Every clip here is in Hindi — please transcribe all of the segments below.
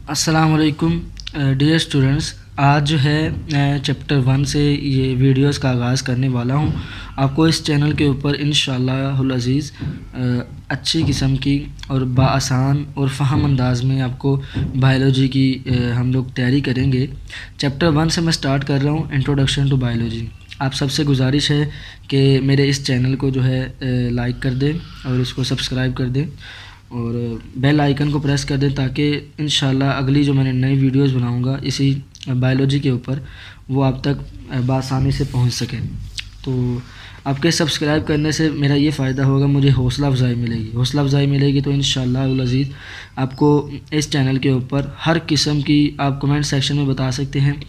अस्सलाम वालेकुम डियर स्टूडेंट्स। आज जो है चैप्टर 1 से ये वीडियोस का आगाज़ करने वाला हूँ। आपको इस चैनल के ऊपर इंशाअल्लाहुल अज़ीज़ अच्छी किस्म की और बाआसान और फ़हम अंदाज में आपको बायोलॉजी की हम लोग तैयारी करेंगे। चैप्टर 1 से मैं स्टार्ट कर रहा हूँ, इंट्रोडक्शन टू बायोलॉजी। आप सबसे गुजारिश है कि मेरे इस चैनल को जो है लाइक कर दें और इसको सब्सक्राइब कर दें और बेल आइकन को प्रेस कर दें ताकि इंशाल्लाह अगली जो मैंने नई वीडियोस बनाऊंगा इसी बायोलॉजी के ऊपर वो आप तक बआसानी से पहुंच सके। तो आपके सब्सक्राइब करने से मेरा ये फ़ायदा होगा, मुझे हौसला अफजाई मिलेगी तो इंशाअल्लाह अज़ीज़ आपको इस चैनल के ऊपर हर किस्म की आप कमेंट सेक्शन में बता सकते हैं।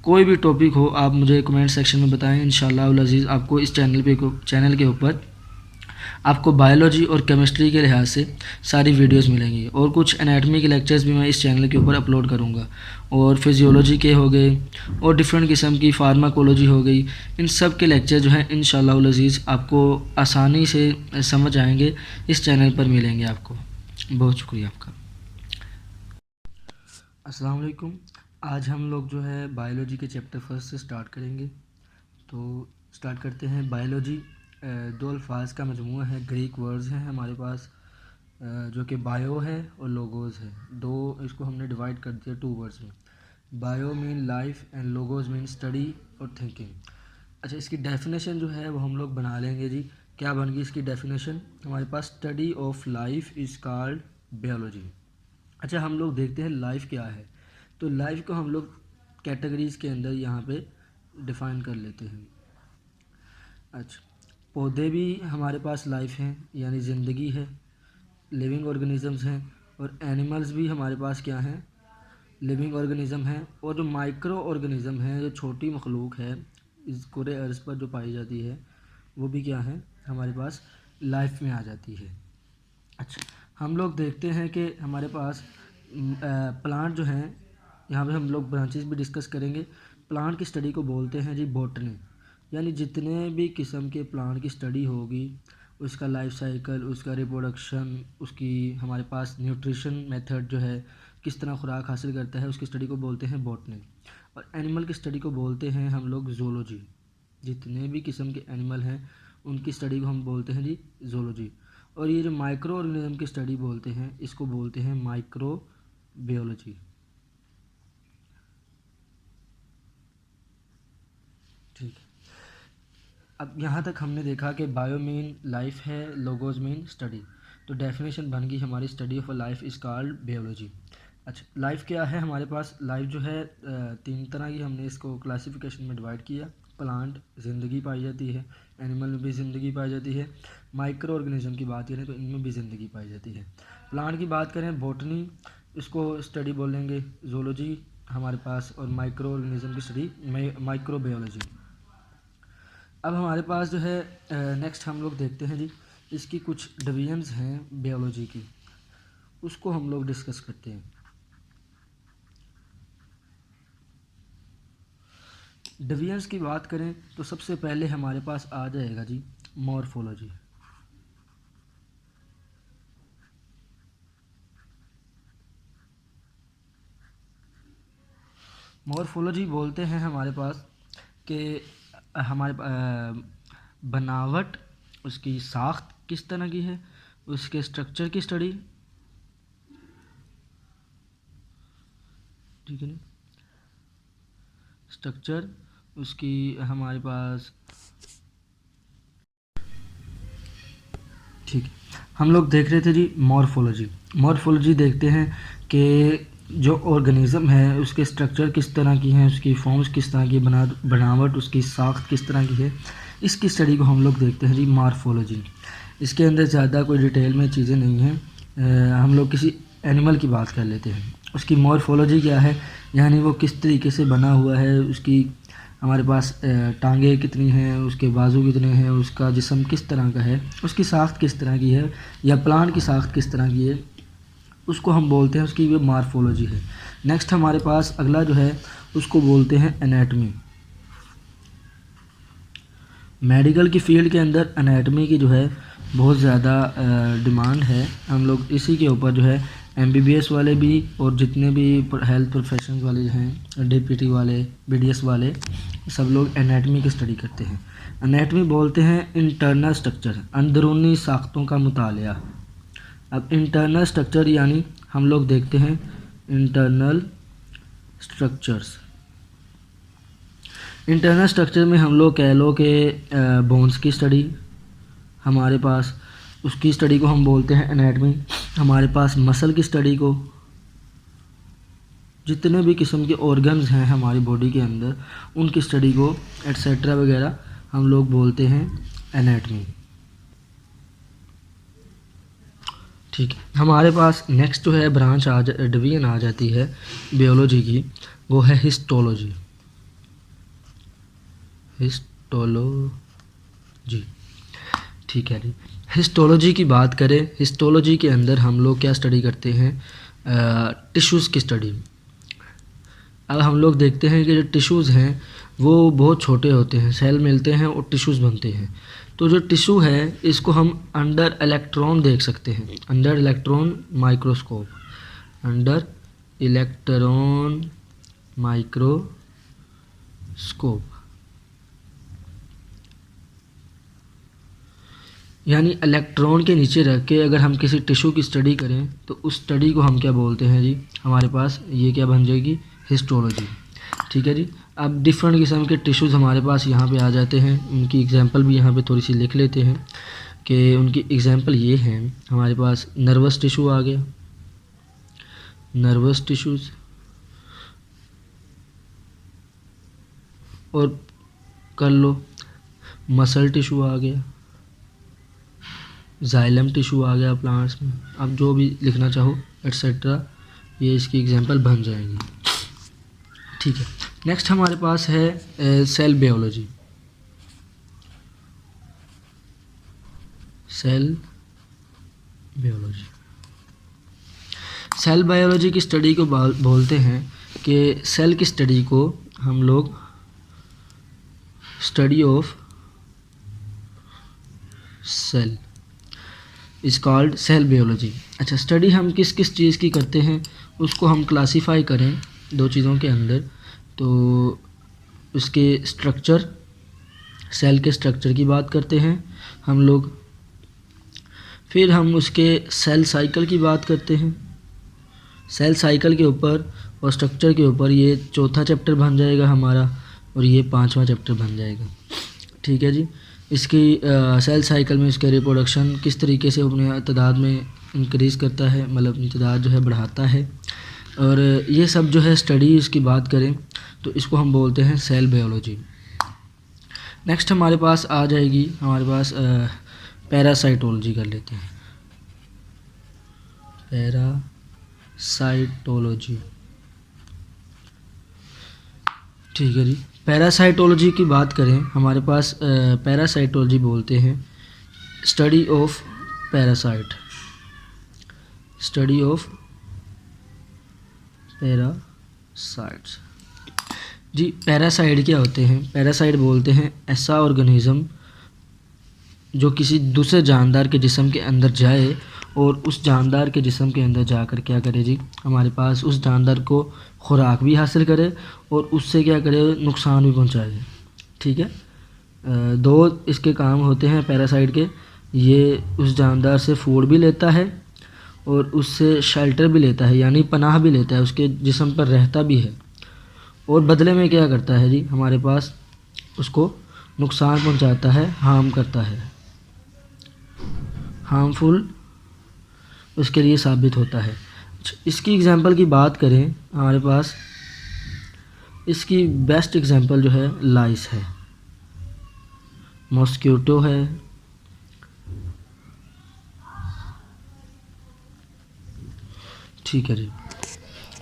कोई भी टॉपिक हो आप मुझे कमेंट सेक्शन में बताएं, इंशाअल्लाह अज़ीज़ आपको इस चैनल के ऊपर आपको बायोलॉजी और केमिस्ट्री के लिहाज से सारी वीडियोस मिलेंगी और कुछ एनाटॉमी के लेक्चर्स भी मैं इस चैनल के ऊपर अपलोड करूँगा और फिजियोलॉजी के हो गए और डिफरेंट किस्म की फार्माकोलॉजी हो गई। इन सब के लेक्चर जो हैं इंशाअल्लाह अज़ीज़ आपको आसानी से समझ आएंगे, इस चैनल पर मिलेंगे आपको। बहुत शुक्रिया आपका। अस्सलाम वालेकुम। आज हम लोग जो है बायोलॉजी के चैप्टर 1 से स्टार्ट करेंगे। तो स्टार्ट करते हैं। बायोलॉजी दो अल्फाज का मजमूआ है, ग्रीक वर्ड्स हैं हमारे पास जो कि बायो है और लोगोस है। दो इसको हमने डिवाइड कर दिया 2 वर्ड्स में। Bio mean life and logos mean study और थिंकिंग। अच्छा, इसकी डेफिनेशन जो है वो हम लोग बना लेंगे जी। क्या बन गई इसकी डेफिनेशन हमारे पास? Study of life is called biology. अच्छा, हम लोग देखते हैं लाइफ क्या है। तो लाइफ को हम लोग कैटेगरीज़ के अंदर यहाँ पे डिफ़ाइन कर लेते हैं। अच्छा, पौधे भी हमारे पास लाइफ हैं, यानी ज़िंदगी है, लिविंग ऑर्गेनिज़म्स हैं। और एनिमल्स भी हमारे पास क्या हैं? लिविंग ऑर्गेनिज़म हैं। और जो माइक्रो ऑर्गेनिज़म है, जो छोटी मखलूक है इस कुरे अर्ज़ पर जो पाई जाती है, वो भी क्या है हमारे पास लाइफ में आ जाती है। अच्छा, हम लोग देखते हैं कि हमारे पास प्लांट जो हैं, यहाँ पे हम लोग ब्रांचेस भी डिस्कस करेंगे। प्लांट की स्टडी को बोलते हैं जी बॉटनी, यानी जितने भी किस्म के प्लांट की स्टडी होगी, उसका लाइफ साइकिल, उसका रिप्रोडक्शन, उसकी हमारे पास न्यूट्रिशन मेथड जो है, किस तरह खुराक हासिल करता है, उसकी स्टडी को बोलते हैं बॉटनी। और एनिमल की स्टडी को बोलते हैं हम लोग ज़ूलॉजी। जितने भी किस्म के एनिमल हैं उनकी स्टडी को हम बोलते हैं जी ज़ूलॉजी। और ये जो माइक्रो ऑर्गेनिज्म की स्टडी बोलते हैं, इसको बोलते हैं माइक्रो बायोलॉजी। ठीक है। अब यहाँ तक हमने देखा कि बायो मीन लाइफ है, लोगोस मीन स्टडी। तो डेफिनेशन बन गई हमारी, study of a life is called biology. अच्छा, लाइफ क्या है हमारे पास? लाइफ जो है 3 तरह की हमने इसको क्लासिफिकेशन में डिवाइड किया। प्लांट ज़िंदगी पाई जाती है, एनिमल में भी ज़िंदगी पाई जाती है, माइक्रो ऑर्गेनिज्म की बात करें तो इनमें भी ज़िंदगी पाई जाती है। प्लांट की बात करें बॉटनी, इसको स्टडी बोलेंगे जूलॉजी हमारे पास, और माइक्रो ऑर्गेनिज्म की स्टडी माइक्रो बायोलॉजी। अब हमारे पास जो है नेक्स्ट हम लोग देखते हैं जी, इसकी कुछ डिवीजन्स हैं बायोलॉजी की, उसको हम लोग डिस्कस करते हैं। डिवीजन्स की बात करें तो सबसे पहले हमारे पास आ जाएगा जी मॉर्फोलॉजी। मॉर्फोलॉजी बोलते हैं हमारे पास कि हमारे बनावट, उसकी साख्त किस तरह की है, उसके स्ट्रक्चर की स्टडी, ठीक है ना, स्ट्रक्चर उसकी हमारे पास, ठीक है। हम लोग देख रहे थे जी मॉर्फोलॉजी। मॉर्फोलॉजी देखते हैं कि जो ऑर्गेनिज़म है उसके स्ट्रक्चर किस तरह की हैं, उसकी फॉर्म्स किस तरह की, बनावट, उसकी साख्त किस तरह की है, इसकी स्टडी को हम लोग देखते हैं जी मॉर्फोलॉजी। इसके अंदर ज़्यादा कोई डिटेल में चीज़ें नहीं हैं। हम लोग किसी एनिमल की बात कर लेते हैं, उसकी मॉर्फोलॉजी क्या है, यानी वो किस तरीके से बना हुआ है, उसकी हमारे पास टांगे कितनी हैं, उसके बाजू कितने हैं, उसका जिस्म किस तरह का है, उसकी साख्त किस तरह की है, या प्लांट की साख्त किस तरह की है, उसको हम बोलते हैं, उसकी ये मॉर्फोलॉजी है। नेक्स्ट हमारे पास अगला जो है उसको बोलते हैं एनाटमी। मेडिकल की फील्ड के अंदर एनाटमी की जो है बहुत ज़्यादा डिमांड है। हम लोग इसी के ऊपर जो है MBBS वाले भी और जितने भी हेल्थ प्रोफेशंस वाले हैं, DPT वाले, BDS वाले, सब लोग एनाटमी की स्टडी करते हैं। एनाटमी बोलते हैं इंटरनल स्ट्रक्चर, अंदरूनी साख्तों का मुतालिया। अब इंटरनल स्ट्रक्चर यानी हम लोग देखते हैं इंटरनल स्ट्रक्चर्स। इंटरनल स्ट्रक्चर में हम लोग कह लो कि बोन्स की स्टडी हमारे पास, उसकी स्टडी को हम बोलते हैं एनाटमी। हमारे पास मसल की स्टडी को, जितने भी किस्म के ऑर्गन्स हैं हमारी बॉडी के अंदर उनकी स्टडी को एट्सेट्रा वगैरह हम लोग बोलते हैं एनाटमी। ठीक है, हमारे पास नेक्स्ट जो है ब्रांच डिवीजन आ जाती है बायोलॉजी की, वो है हिस्टोलॉजी। हिस्टोलॉजी, ठीक है जी। हिस्टोलॉजी की बात करें, हिस्टोलॉजी के अंदर हम लोग क्या स्टडी करते हैं, टिश्यूज़ की स्टडी। अब हम लोग देखते हैं कि जो टिश्यूज़ हैं वो बहुत छोटे होते हैं, सेल मिलते हैं और टिश्यूज़ बनते हैं। तो जो टिश्यू है इसको हम अंडर इलेक्ट्रॉन देख सकते हैं, under electron microscope, under electron microscope. यानी इलेक्ट्रॉन के नीचे रख के अगर हम किसी टिश्यू की स्टडी करें तो उस स्टडी को हम क्या बोलते हैं जी, हमारे पास ये क्या बन जाएगी, हिस्टोलॉजी। ठीक है जी। अब डिफरेंट किस्म के टिश्यूज़ हमारे पास यहाँ पे आ जाते हैं, उनकी एग्जांपल भी यहाँ पे थोड़ी सी लिख लेते हैं कि उनकी एग्जांपल ये हैं। हमारे पास नर्वस टिश्यू आ गया, नर्वस टिश्यूज़, और कर लो मसल टिश्यू आ गया, जाइलम टिश्यू आ गया प्लांट्स में। अब जो भी लिखना चाहो एट्सेट्रा, ये इसकी एग्जांपल बन जाएंगी। ठीक है, नेक्स्ट हमारे पास है cell biology. Cell biology, cell biology की स्टडी को बोलते हैं कि सेल की स्टडी को हम लोग study of cell is called cell biology. अच्छा, स्टडी हम किस किस चीज़ की करते हैं उसको हम क्लासीफाई करें दो चीज़ों के अंदर, तो उसके स्ट्रक्चर, सेल के स्ट्रक्चर की बात करते हैं हम लोग, फिर हम उसके सेल साइकिल की बात करते हैं। सेल साइकिल के ऊपर और स्ट्रक्चर के ऊपर ये चौथा चैप्टर बन जाएगा हमारा, और ये पांचवा चैप्टर बन जाएगा। ठीक है जी। इसकी सेल साइकिल में इसके रिप्रोडक्शन किस तरीके से अपने तादाद में इंक्रीज़ करता है, मतलब अपनी तादाद जो है बढ़ाता है, और ये सब जो है स्टडी इसकी बात करें तो इसको हम बोलते हैं सेल बायोलॉजी। नेक्स्ट हमारे पास आ जाएगी, हमारे पास पैरासाइटोलॉजी कर लेते हैं। पैरासाइटोलॉजी, ठीक है जी। पैरासाइटोलॉजी की बात करें, हमारे पास पैरासाइटोलॉजी बोलते हैं study of parasite, study of parasites जी। पैरासाइट क्या होते हैं, पैरासाइट बोलते हैं ऐसा ऑर्गेनिज्म जो किसी दूसरे जानदार के जिस्म के अंदर जाए और उस जानदार के जिस्म के अंदर जाकर क्या करे जी, हमारे पास उस जानदार को खुराक भी हासिल करे और उससे क्या करे, नुकसान भी पहुंचाए। ठीक है, दो इसके काम होते हैं पैरासाइट के, ये उस जानदार से फूड भी लेता है और उससे शेल्टर भी लेता है, यानी पनाह भी लेता है, उसके जिस्म पर रहता भी है, और बदले में क्या करता है जी, हमारे पास उसको नुकसान पहुंचाता है, हार्म करता है, हार्मफुल उसके लिए साबित होता है। इसकी एग्जांपल की बात करें, हमारे पास इसकी बेस्ट एग्जांपल जो है लाइस है, मॉस्किटो है, ठीक है जी।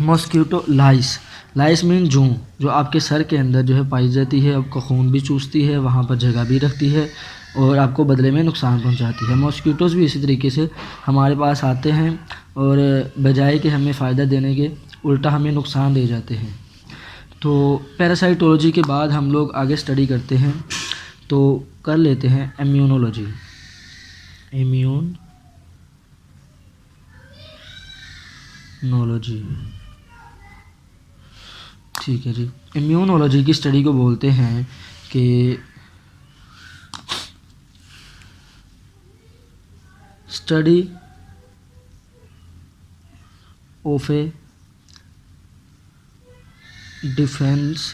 मॉस्किटो, लाइस, लाइस मीन जूं, जो आपके सर के अंदर जो है पाई जाती है, आपका खून भी चूसती है, वहाँ पर जगह भी रखती है और आपको बदले में नुकसान पहुंचाती है। मॉस्किटोज़ भी इसी तरीके से हमारे पास आते हैं और बजाय कि हमें फ़ायदा देने के उल्टा हमें नुकसान दे जाते हैं। तो पैरासाइटोलॉजी के बाद हम लोग आगे स्टडी करते हैं, तो कर लेते हैं इम्यूनोलॉजी। नोलॉजी, ठीक है जी। इम्यूनोलॉजी की स्टडी को बोलते हैं कि study of A defence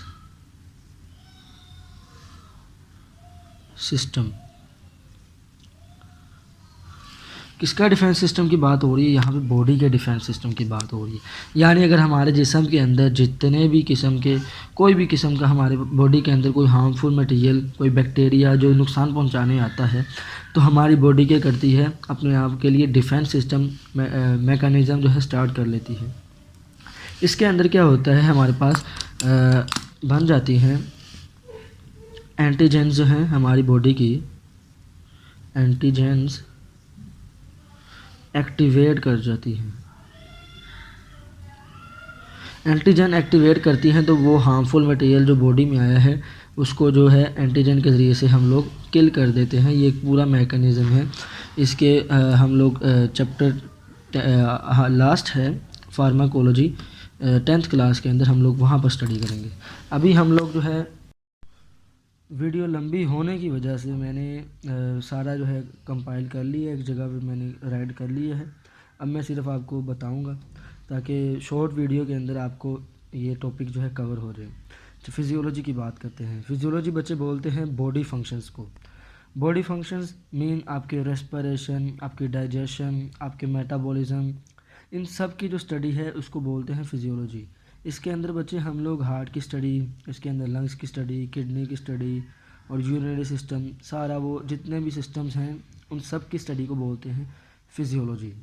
system. किसका डिफेंस सिस्टम की बात हो रही है यहाँ पे? बॉडी के डिफेंस सिस्टम की बात हो रही है। यानी अगर हमारे जिस्म के अंदर जितने भी किस्म के, कोई भी किस्म का हमारे बॉडी के अंदर कोई हार्मफुल मटेरियल, कोई बैक्टीरिया जो नुकसान पहुँचाने आता है, तो हमारी बॉडी क्या करती है? अपने आप के लिए डिफेंस सिस्टम मेकानिज़म जो है स्टार्ट कर लेती है। इसके अंदर क्या होता है, हमारे पास बन जाती हैं एंटीजेंस जो हैं हमारी बॉडी की, एंटीजेंस एक्टिवेट कर जाती हैं। एंटीजन एक्टिवेट करती हैं तो वो हार्मफुल मटेरियल जो बॉडी में आया है उसको जो है एंटीजन के ज़रिए से हम लोग किल कर देते हैं। ये एक पूरा मैकेनिज़्म है। इसके हम लोग चैप्टर लास्ट है फार्माकोलॉजी 10th क्लास के अंदर हम लोग वहाँ पर स्टडी करेंगे। अभी हम लोग जो है वीडियो लंबी होने की वजह से मैंने सारा जो है कंपाइल कर लिया, एक जगह पे मैंने राइट कर लिया है। अब मैं सिर्फ आपको बताऊंगा ताकि शॉर्ट वीडियो के अंदर आपको ये टॉपिक जो है कवर हो जाए। तो फिजियोलॉजी की बात करते हैं। फिजियोलॉजी बच्चे बोलते हैं बॉडी फंक्शंस को। बॉडी फंक्शंस मीन आपके रेस्पिरेशन, आपके डाइजेशन, आपके मेटाबॉलिज्म, इन सब की जो स्टडी है उसको बोलते हैं फिजियोलॉजी। इसके अंदर बच्चे हम लोग हार्ट की स्टडी, इसके अंदर लंग्स की स्टडी, किडनी की स्टडी और यूरिनरी सिस्टम, सारा वो जितने भी सिस्टम्स हैं उन सब की स्टडी को बोलते हैं फिजियोलॉजी।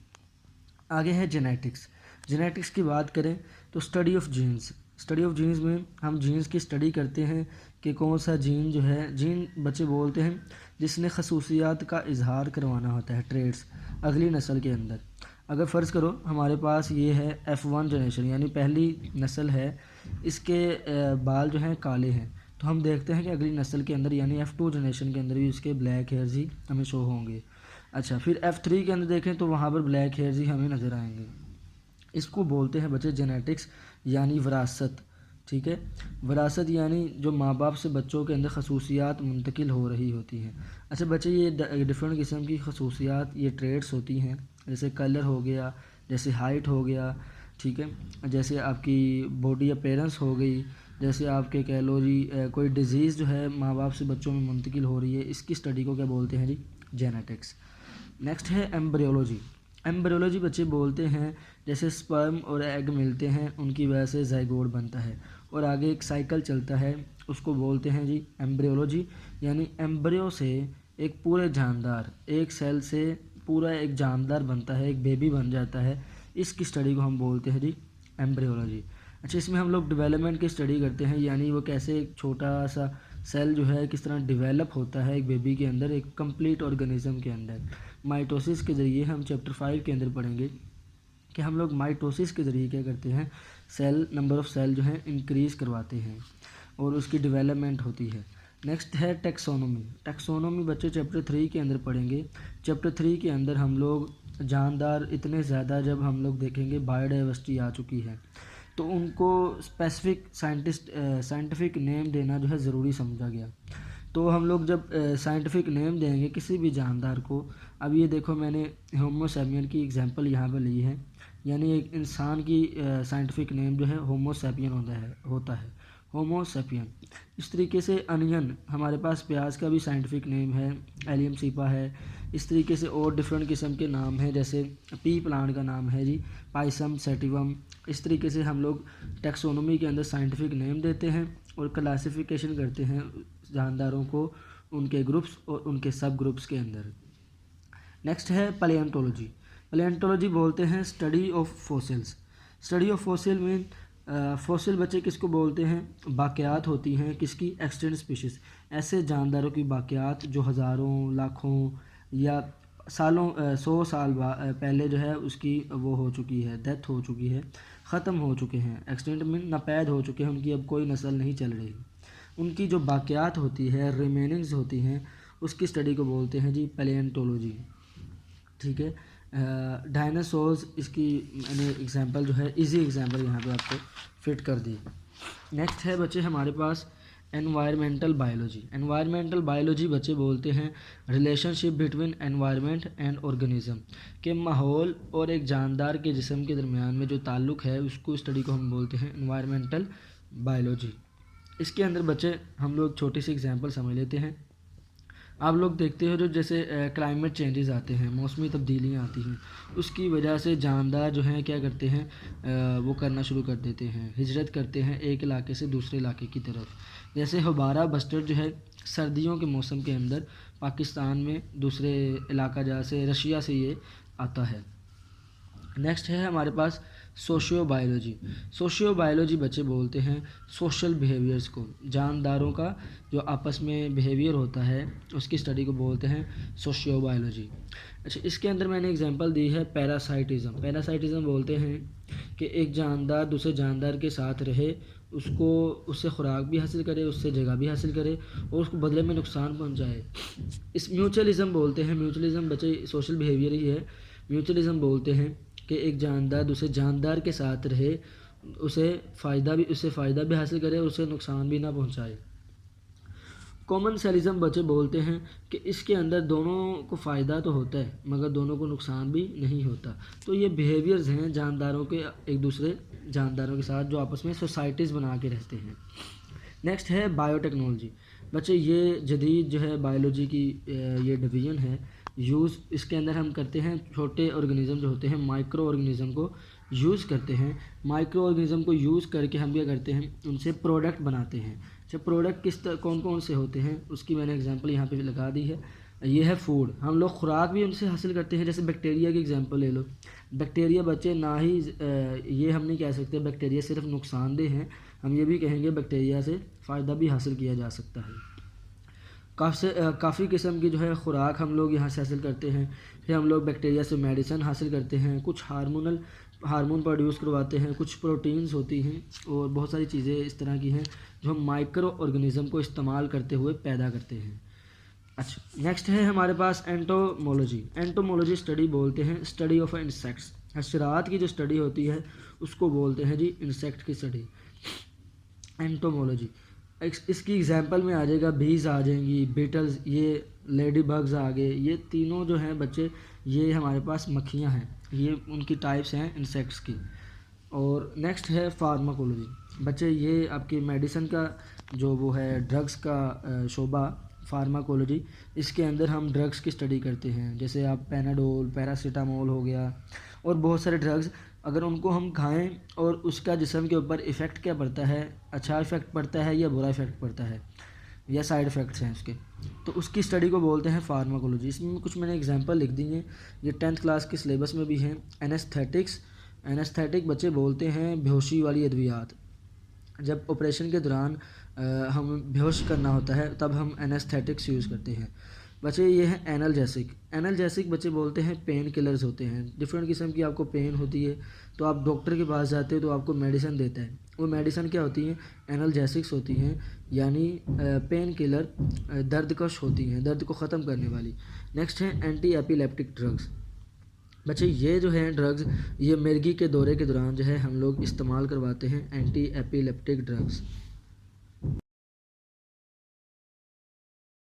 आगे है जेनेटिक्स। जेनेटिक्स की बात करें तो study of genes. Study of genes में हम जीन्स की स्टडी करते हैं कि कौन सा जीन जो है, जीन बच्चे बोलते हैं जिसने खसूसियात का इजहार करवाना होता है, ट्रेड्स, अगली नस्ल के अंदर। अगर फ़र्ज़ करो हमारे पास ये है F1 जनरेशन यानी पहली नस्ल है, इसके बाल जो हैं काले हैं, तो हम देखते हैं कि अगली नस्ल के अंदर यानी F2 जनरेशन के अंदर भी उसके ब्लैक हेयर्स ही हमें शो होंगे। अच्छा, फिर F3 के अंदर देखें तो वहाँ पर ब्लैक हेयर्स ही हमें नज़र आएंगे। इसको बोलते हैं बच्चे जेनेटिक्स यानी विरासत। ठीक है, विरासत यानी जो माँ बाप से बच्चों के अंदर खसूसियात मुंतकिल हो रही होती हैं। अच्छा बच्चे, ये डिफरेंट किस्म की खसूसियात, ये ट्रेड्स होती हैं, जैसे कलर हो गया, जैसे हाइट हो गया, ठीक है, जैसे आपकी बॉडी अपीयरेंस हो गई, जैसे आपके कह लो जी कोई डिज़ीज़ जो है माँ बाप से बच्चों में मुंतकिल हो रही है, इसकी स्टडी को क्या बोलते हैं जी? जेनेटिक्स। नेक्स्ट है एम्ब्रियोलॉजी। एम्ब्रियोलॉजी बच्चे बोलते हैं जैसे स्पर्म और एग मिलते हैं उनकी वजह से ज़ाइगोट बनता है और आगे एक साइकिल चलता है, उसको बोलते हैं जी एम्ब्रियोलॉजी। यानी एम्ब्रियो से एक पूरे जानदार, एक सेल से पूरा एक जानदार बनता है, एक बेबी बन जाता है, इसकी स्टडी को हम बोलते हैं जी एम्ब्रियोलॉजी। अच्छा, इसमें हम लोग डेवलपमेंट की स्टडी करते हैं, यानी वो कैसे एक छोटा सा सेल जो है किस तरह डेवलप होता है एक बेबी के अंदर, एक कंप्लीट ऑर्गेनिज्म के अंदर। माइटोसिस के ज़रिए हम चैप्टर 5 के अंदर पढ़ेंगे कि हम लोग माइटोसिस के ज़रिए क्या करते हैं, सेल नंबर ऑफ़ सेल जो है इंक्रीज़ करवाते हैं और उसकी डेवलपमेंट होती है। नेक्स्ट है टेक्सोनोमी। टेक्सोनोमी बच्चे चैप्टर 3 के अंदर पढ़ेंगे। चैप्टर 3 के अंदर हम लोग जानदार इतने ज़्यादा जब हम लोग देखेंगे बायोडाइवर्सिटी आ चुकी है तो उनको स्पेसिफिक साइंटिफिक नेम देना जो है ज़रूरी समझा गया। तो हम लोग जब साइंटिफिक नेम देंगे किसी भी जानदार को, अब ये देखो मैंने होमो सैपियन की एग्जांपल यहाँ पर ली है, यानी एक इंसान की साइंटिफिक नेम जो है होमो सैपियन होता है होमो सैपियन। इस तरीके से अनियन, हमारे पास प्याज का भी साइंटिफिक नेम है, एलियम सीपा है। इस तरीके से और डिफरेंट किस्म के नाम हैं, जैसे पी प्लांट का नाम है जी पाइसम सेटिवम। इस तरीके से हम लोग टेक्सोनोमी के अंदर साइंटिफिक नेम देते हैं और क्लासिफिकेशन करते हैं जानदारों को उनके ग्रुप्स और उनके सब ग्रुप्स के अंदर। नेक्स्ट है पैलियोंटोलॉजी। पैलियोंटोलॉजी बोलते हैं study of fossils. Study of fossil mean fossil बच्चे किसको बोलते हैं? बाक़ियात होती हैं किसकी? एक्सटेंट स्पीशीज़, ऐसे जानदारों की बाक़ियात जो हज़ारों, लाखों या सालों 100 साल पहले जो है उसकी वो हो चुकी है, डेथ हो चुकी है, ख़त्म हो चुके हैं। एक्सटेंट मीन नापैद हो चुके हैं, उनकी अब कोई नस्ल नहीं चल रही। उनकी जो बाक़ियात होती है, रिमेनिंग्स होती हैं, उसकी स्टडी को बोलते हैं जी पैलियोंटोलॉजी। ठीक है, डायनासोर्स, इसकी मैंने एग्जांपल जो है इजी एग्जांपल यहाँ पे आपको फिट कर दी। नेक्स्ट है बच्चे हमारे पास एनवायरमेंटल बायोलॉजी। एनवायरमेंटल बायोलॉजी बच्चे बोलते हैं relationship between environment and organism, के माहौल और एक जानदार के जिस्म के दरमियान में जो ताल्लुक़ है उसको स्टडी को हम बोलते हैं एनवायरमेंटल बायोलॉजी। इसके अंदर बच्चे हम लोग छोटी सी एग्जांपल समझ लेते हैं। आप लोग देखते हो जो जैसे क्लाइमेट चेंजेस आते हैं, मौसमी तब्दीलियाँ आती हैं, उसकी वजह से जानदार जो हैं क्या करते हैं, वो करना शुरू कर देते हैं, हिजरत करते हैं एक इलाके से दूसरे इलाके की तरफ। जैसे हबारा बस्टर्ड जो है सर्दियों के मौसम के अंदर पाकिस्तान में दूसरे इलाका जहाँ से रशिया से ये आता है। नेक्स्ट है हमारे पास सोशियो बायोलॉजी। सोशियो बायोलॉजी बच्चे बोलते हैं सोशल बिहेवियर्स को, जानदारों का जो आपस में बिहेवियर होता है उसकी स्टडी को बोलते हैं सोशियो बायोलॉजी। अच्छा, इसके अंदर मैंने एग्जांपल दी है पैरासाइटिज़म। पैरासाइटिज़म बोलते हैं कि एक जानदार दूसरे जानदार के साथ रहे, उससे खुराक भी हासिल करे, उससे जगह भी हासिल करे और उसको बदले में नुकसान पहुंचाए। इस म्यूचुअलिज़म बोलते हैं, म्यूचुअलिज़म बच्चे सोशल बिहेवियर ही है। म्यूचुअलिज़म बोलते हैं कि एक जानदार दूसरे जानदार के साथ रहे, उससे फ़ायदा भी हासिल करे और उसे नुकसान भी ना पहुंचाए। कॉमन सेलिज़म बच्चे बोलते हैं कि इसके अंदर दोनों को फ़ायदा तो होता है मगर दोनों को नुकसान भी नहीं होता। तो ये बिहेवियर्स हैं जानदारों के एक दूसरे जानदारों के साथ जो आपस में सोसाइटीज़ बना के रहते हैं। नेक्स्ट है बायोटेक्नोलॉजी। बच्चे ये जदीद जो है बायोलॉजी की ये डिवीज़न है, यूज़ इसके अंदर हम करते हैं छोटे ऑर्गेनिज़म जो होते हैं माइक्रो ऑर्गेनिज़म को यूज़ करते हैं। माइक्रो ऑर्गेनिज़म को यूज़ करके हम क्या करते हैं, उनसे प्रोडक्ट बनाते हैं। अच्छा, प्रोडक्ट कौन कौन से होते हैं उसकी मैंने एग्जांपल यहाँ पे लगा दी है। ये है फूड, हम लोग खुराक भी उनसे हासिल करते हैं। जैसे बैक्टीरिया की एग्जांपल ले लो, बैक्टीरिया बच्चे ना ही ये हम नहीं कह सकते बैक्टीरिया सिर्फ नुकसानदेह हैं, हम ये भी कहेंगे बैक्टीरिया से फ़ायदा भी हासिल किया जा सकता है। काफ़ी किस्म की जो है खुराक हम लोग यहाँ से हासिल करते हैं। फिर हम लोग बैक्टीरिया से मेडिसिन हासिल करते हैं, कुछ हार्मोन प्रोड्यूस करवाते हैं, कुछ प्रोटीन्स होती हैं और बहुत सारी चीज़ें इस तरह की हैं जो हम माइक्रो ऑर्गेनिज़म को इस्तेमाल करते हुए पैदा करते हैं। अच्छा, नेक्स्ट है हमारे पास एंटोमोलॉजी। एंटोमोलॉजी स्टडी बोलते हैं स्टडी ऑफ इंसेक्ट्स। हशरात की जो स्टडी होती है उसको बोलते हैं जी इंसेक्ट की स्टडी, एंटोमोलॉजी। इसकी एग्जांपल में आ जाएगा बीज आ जाएंगी, बीटल्स, ये लेडी बग्स आ गए, ये तीनों जो हैं बच्चे ये हमारे पास मक्खियाँ हैं, ये उनकी टाइप्स हैं इंसेक्ट्स की। और नेक्स्ट है फार्माकोलॉजी। बच्चे ये आपकी मेडिसिन का जो वो है ड्रग्स का शोबा फार्माकोलॉजी, इसके अंदर हम ड्रग्स की स्टडी करते हैं। जैसे आप पैनाडोल, पैरासीटामोल हो गया और बहुत सारे ड्रग्स, अगर उनको हम खाएं और उसका जिस्म के ऊपर इफ़ेक्ट क्या पड़ता है, अच्छा इफ़ेक्ट पड़ता है या बुरा इफ़ेक्ट पड़ता है या साइड इफ़ेक्ट्स हैं उसके, तो उसकी स्टडी को बोलते हैं फार्माकोलॉजी। इसमें कुछ मैंने एग्जांपल लिख दी हैं, ये 10th क्लास के सिलेबस में भी हैं। एनेस्थेटिक बच्चे बोलते हैं बेहोशी वाली अद्वियात। जब ऑपरेशन के दौरान हम बेहोश करना होता है तब हम एनेस्थेटिक्स यूज़ करते हैं। बच्चे ये हैं एनाल्जेसिक बच्चे बोलते हैं पेन किलर्स होते हैं। डिफरेंट किस्म की आपको पेन होती है तो आप डॉक्टर के पास जाते हो तो आपको मेडिसिन देता है, वो मेडिसिन क्या होती हैं, एनाल्जेसिक्स होती हैं, यानी पेन किलर, दर्दकश होती हैं, दर्द को ख़त्म करने वाली। नेक्स्ट है एंटी एपिलेप्टिक ड्रग्स। बच्चे ये जो है ड्रग्स ये मिर्गी के दौरे के दौरान जो है हम लोग इस्तेमाल करवाते हैं एंटी एपिलेप्टिक ड्रग्स।